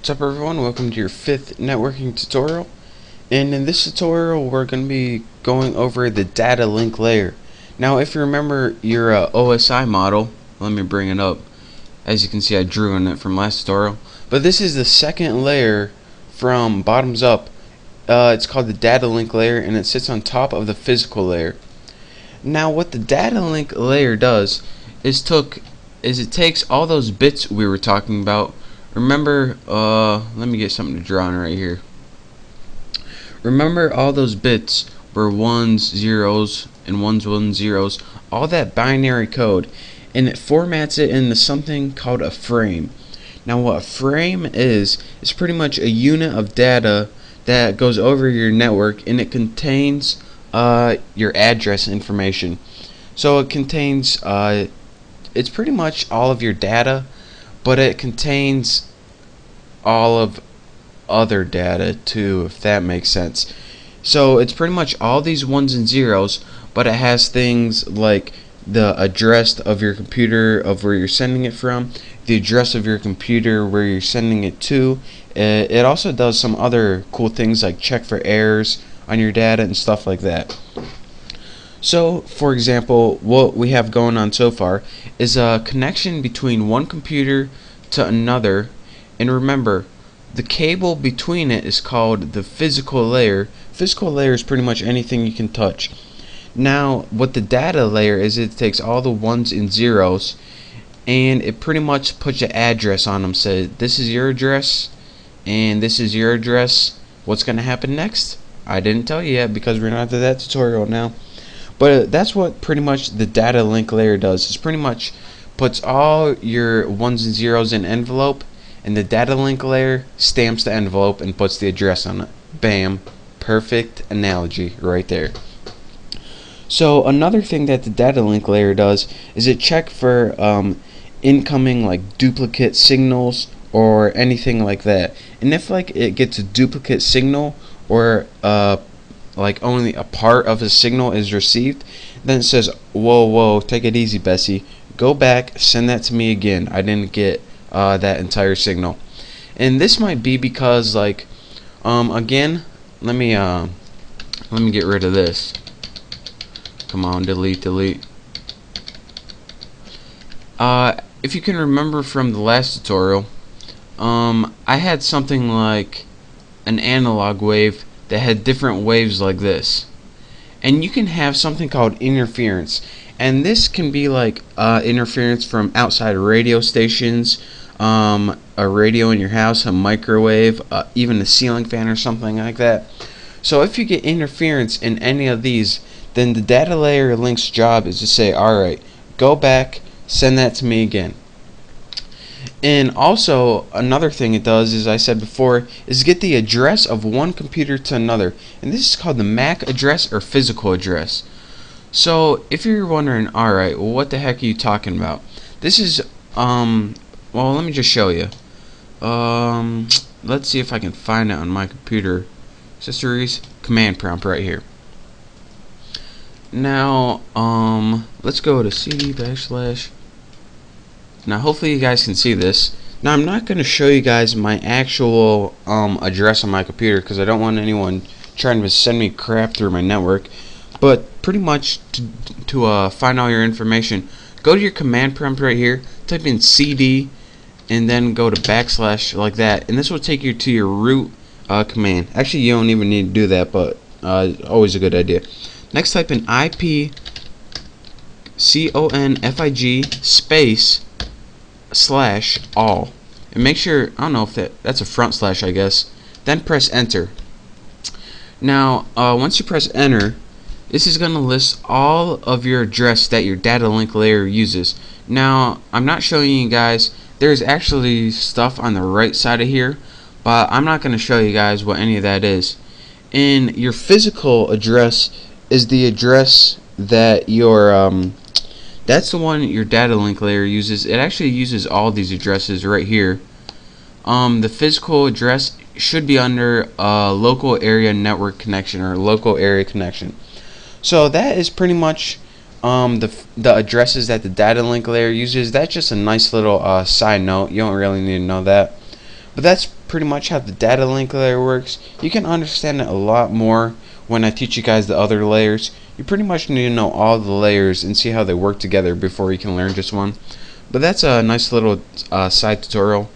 What's up everyone, welcome to your 5th networking tutorial, and in this tutorial we're going to be going over the data link layer. Now if you remember your OSI model, let me bring it up. As you can see, I drew on it from last tutorial, but this is the second layer from bottoms up. It's called the data link layer, and it sits on top of the physical layer. Now what the data link layer does is it takes all those bits we were talking about. Remember, let me get something to draw on right here. Remember all those bits were ones, zeros, and ones, zeros, all that binary code, and it formats it into something called a frame. Now what a frame is pretty much a unit of data that goes over your network, and it contains your address information. So it contains, it's pretty much all of your data, but it contains all of other data too, if that makes sense. So it's pretty much all these ones and zeros, but it has things like the address of your computer of where you're sending it from, the address of your computer where you're sending it to. It also does some other cool things like check for errors on your data and stuff like that. So, for example, what we have going on so far is a connection between one computer to another, and remember, the cable between it is called the physical layer. Physical layer is pretty much anything you can touch. Now, what the data layer is, it takes all the ones and zeros, and it pretty much puts an address on them. Say, this is your address, and this is your address. What's going to happen next? I didn't tell you yet because we're not to that tutorial now. But that's what pretty much the data link layer does. It's pretty much puts all your ones and zeros in an envelope, and the data link layer stamps the envelope and puts the address on it. Bam. Perfect analogy right there. So another thing that the data link layer does is it checks for incoming like duplicate signals or anything like that. And if like it gets a duplicate signal or like only a part of a signal is received, then it says, whoa, take it easy, Bessie. Go back, send that to me again. I didn't get that entire signal. And this might be because like again, let me get rid of this. Come on, delete. If you can remember from the last tutorial, I had something like an analog wave that had different waves like this, and you can have something called interference, and this can be like interference from outside radio stations, a radio in your house, a microwave, even a ceiling fan or something like that. So if you get interference in any of these, then the data layer link's job is to say, alright, go back, send that to me again. And also another thing it does, as I said before, is get the address of one computer to another, and this is called the MAC address or physical address. So if you're wondering, alright, well, what the heck are you talking about? This is well, let me just show you. Let's see if I can find it on my computer. Accessories, command prompt right here. Now let's go to cd /. Now hopefully you guys can see this. Now I'm not going to show you guys my actual address on my computer because I don't want anyone trying to send me crap through my network. But pretty much to find all your information, go to your command prompt right here, type in cd, and then go to / like that, and this will take you to your root command. Actually, you don't even need to do that, but always a good idea. Next, type in IP config space /all, and make sure, I don't know if that's a front slash, I guess. Then press enter. Now once you press enter, this is going to list all of your address that your data link layer uses. Now I'm not showing you guys, there's actually stuff on the right side of here, but I'm not going to show you guys what any of that is. And your physical address is the address that your that's the one your data link layer uses. It actually uses all these addresses right here. The physical address should be under local area network connection or local area connection. So that is pretty much the addresses that the data link layer uses. That's just a nice little side note. You don't really need to know that. But that's pretty much how the data link layer works. You can understand it a lot more when I teach you guys the other layers. You pretty much need to know all the layers and see how they work together before you can learn just one. But that's a nice little side tutorial.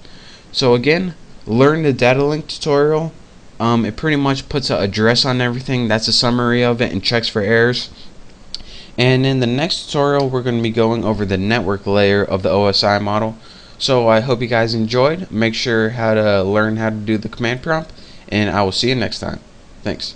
So again, learn the data link tutorial. It pretty much puts an address on everything. That's a summary of it and checks for errors. And in the next tutorial, we're going to be going over the network layer of the OSI model. So I hope you guys enjoyed. Make sure how to learn how to do the command prompt, and I will see you next time. Thanks.